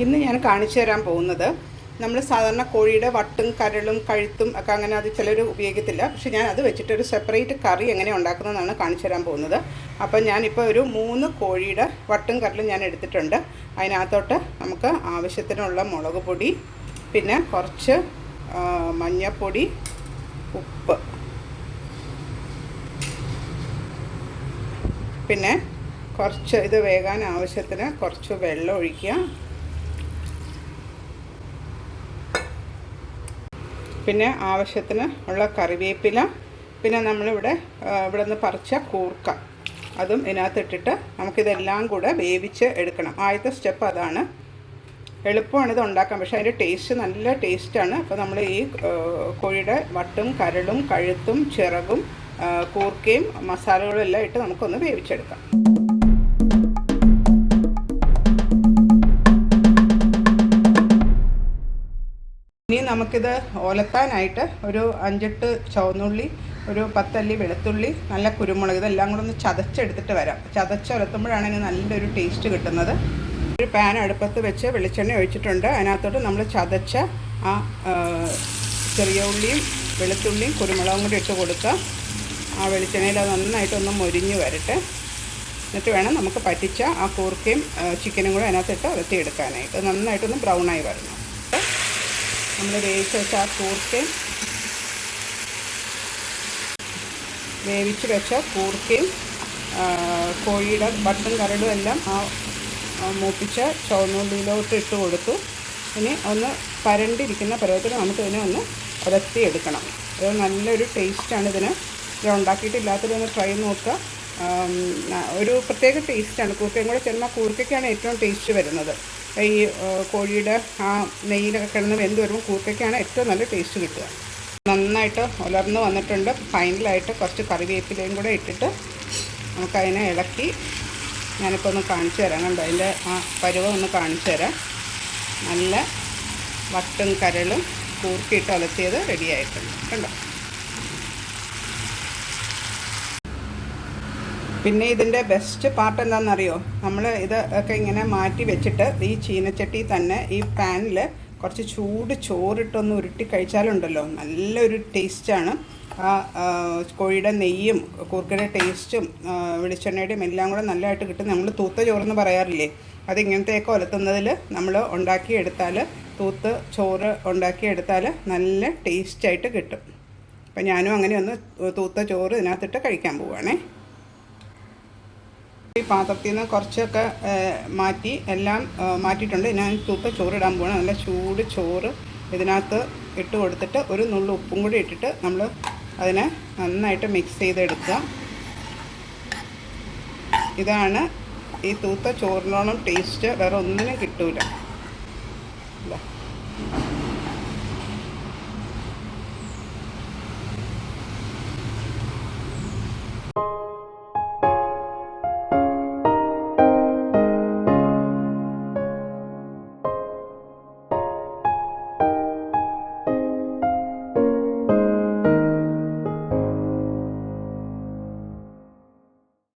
ഇന്ന് ഞാൻ കാണിച്ചു തരാൻ പോകുന്നത് നമ്മൾ സാധാരണ കോഴിയുടെ വട്ടും കരളും കഴുത്തും ഒക്കെ അങ്ങനെ അത് ചിലർ ഉപയോഗിക്കത്തില്ല. പക്ഷേ ഞാൻ അത് വെച്ചിട്ടൊരു സെപ്പറേറ്റ് കറി എങ്ങനെ ഉണ്ടാക്കുന്നതെന്നാണ് കാണിച്ചു തരാൻ പോകുന്നത്. അപ്പോൾ ഞാനിപ്പോൾ ഒരു 3 കോഴിയുടെ വട്ടും കരളും ഞാൻ എടുത്തിട്ടുണ്ട്. അതിനകത്തോട്ട് നമുക്ക് ആവശ്യത്തിനുള്ള മുളക് പൊടി, പിന്നെ കുറച്ച് മഞ്ഞൾപ്പൊടി, ഉപ്പ്, പിന്നെ കുറച്ച് ഇത് വേകാൻ ആവശ്യത്തിന് കുറച്ച് വെള്ളം ഒഴിക്കുക. പിന്നെ ആവശ്യത്തിന് ഉള്ള കറിവേപ്പില, പിന്നെ നമ്മളിവിടെ നിന്ന് പറിച്ച കൂർക്ക, അതും ഇതിനകത്തിട്ടിട്ട് നമുക്കിതെല്ലാം കൂടെ വേവിച്ച് എടുക്കണം. ആദ്യത്തെ സ്റ്റെപ്പ് അതാണ്. എളുപ്പമാണ് ഇത് ഉണ്ടാക്കാൻ, പക്ഷേ അതിൻ്റെ ടേസ്റ്റ് നല്ല ടേസ്റ്റാണ്. അപ്പോൾ നമ്മൾ ഈ കോഴിയുടെ വട്ടും കരളും കഴുത്തും ചിറകും കൂർക്കയും മസാലകളും എല്ലാം ഇട്ട് നമുക്കൊന്ന് വേവിച്ചെടുക്കാം. ഇനി നമുക്കിത് ഒലത്താനായിട്ട് ഒരു 5-8 ചുവന്നുള്ളി, ഒരു 10 അല്ലി വെളുത്തുള്ളി, നല്ല കുരുമുളക്, ഇതെല്ലാം കൂടെ ഒന്ന് ചതച്ചെടുത്തിട്ട് വരാം. ചതച്ചൊലത്തുമ്പോഴാണ് ഇതിന് നല്ലൊരു ടേസ്റ്റ് കിട്ടുന്നത്. ഒരു പാൻ അടുപ്പത്ത് വെച്ച് വെളിച്ചെണ്ണ ഒഴിച്ചിട്ടുണ്ട്. അതിനകത്തോട്ട് നമ്മൾ ചതച്ച ആ ചെറിയ ഉള്ളിയും വെളുത്തുള്ളിയും കുരുമുളകും കൂടി ഇട്ട് കൊടുക്കുക. ആ വെളിച്ചെണ്ണയിൽ അത് നന്നായിട്ടൊന്ന് മൊരിഞ്ഞ് വരട്ടെ. എന്നിട്ട് വേണം നമുക്ക് പറ്റിച്ച ആ കൂർക്കയും ചിക്കനും കൂടെ അതിനകത്തിട്ട് ഉലത്തിയെടുക്കാനായിട്ട്. നന്നായിട്ടൊന്ന് ബ്രൗണായി വരണം. നമ്മൾ വേവിച്ച് വെച്ച ആ കൂർക്കയും കോഴിയുടെ വട്ടും കരടും എല്ലാം ആ മൂപ്പിച്ച ചുവന്നുള്ളിയിലോട്ട് ഇട്ട് കൊടുത്തു. ഇനി ഒന്ന് പരണ്ടിരിക്കുന്ന പരുവത്തിൽ നമുക്കിതിനെ ഒന്ന് ഉലത്തിയെടുക്കണം. ഇത് നല്ലൊരു ടേസ്റ്റാണ് ഇതിന്. ഇത് ഉണ്ടാക്കിയിട്ടില്ലാത്തതൊന്ന് ട്രൈ നോക്കുക. ഒരു പ്രത്യേക ടേസ്റ്റാണ്. കൂർക്കയും കൂടെ ചേർന്നാൽ കൂർക്കയ്ക്കാണ് ഏറ്റവും ടേസ്റ്റ് വരുന്നത്. ഈ കോഴിയുടെ ആ നെയ്യിലൊക്കെ കിടന്ന് വെന്ത് വരുമ്പോൾ കൂർക്കയ്ക്കാണ് ഏറ്റവും നല്ല ടേസ്റ്റ് കിട്ടുക. നന്നായിട്ട് ഉലർന്ന് വന്നിട്ടുണ്ട്. ഫൈനലായിട്ട് കുറച്ച് കറിവേപ്പിലയും കൂടെ ഇട്ടിട്ട് നമുക്കതിനെ ഇളക്കി ഞാനിപ്പോൾ ഒന്ന് കാണിച്ചു തരാം. കണ്ടോ, അതിൻ്റെ ആ പരുവം ഒന്ന് കാണിച്ചു തരാം. നല്ല വട്ടും കരളും കൂർക്കയിട്ട് ഉലത്തിയത് റെഡിയായിട്ടുണ്ട്. കണ്ടോ. പിന്നെ ഇതിൻ്റെ ബെസ്റ്റ് പാർട്ട് എന്താണെന്നറിയോ? നമ്മൾ ഇത് ഒക്കെ ഇങ്ങനെ മാറ്റി വെച്ചിട്ട് ഈ ചീനച്ചട്ടി തന്നെ ഈ പാനിൽ കുറച്ച് ചൂട് ചോറിട്ടൊന്ന് ഉരുട്ടി കഴിച്ചാലുണ്ടല്ലോ നല്ലൊരു ടേസ്റ്റാണ്. ആ കോഴിയുടെ നെയ്യും കൂർക്കയുടെ ടേസ്റ്റും വെളിച്ചെണ്ണയുടെയും എല്ലാം കൂടെ നല്ലതായിട്ട് കിട്ടും. നമ്മൾ തൂത്ത ചോറെന്ന് പറയാറില്ലേ, അതിങ്ങനത്തെയൊക്കെ ഉലത്തുന്നതിൽ നമ്മൾ ഉണ്ടാക്കിയെടുത്താൽ, തൂത്ത് ചോറ് ഉണ്ടാക്കിയെടുത്താൽ നല്ല ടേസ്റ്റായിട്ട് കിട്ടും. അപ്പം ഞാനും അങ്ങനെ ഒന്ന് തൂത്ത ചോറ് ഇതിനകത്തിട്ട് കഴിക്കാൻ പോവുകയാണേ. ഈ പാത്രത്തിൽ നിന്ന് കുറച്ചൊക്കെ മാറ്റി എല്ലാം മാറ്റിയിട്ടുണ്ട്. ഞാൻ തൂത്ത ചോറിടാൻ പോകണം. നല്ല ചൂട് ചോറ് ഇതിനകത്ത് ഇട്ട് കൊടുത്തിട്ട് ഒരു നുള്ളു ഉപ്പും കൂടി ഇട്ടിട്ട് നമ്മൾ അതിനെ നന്നായിട്ട് മിക്സ് ചെയ്തെടുക്കുക. ഇതാണ് ഈ തൂത്ത ചോറിനോളം ടേസ്റ്റ് വേറെ ഒന്നിനും കിട്ടൂല.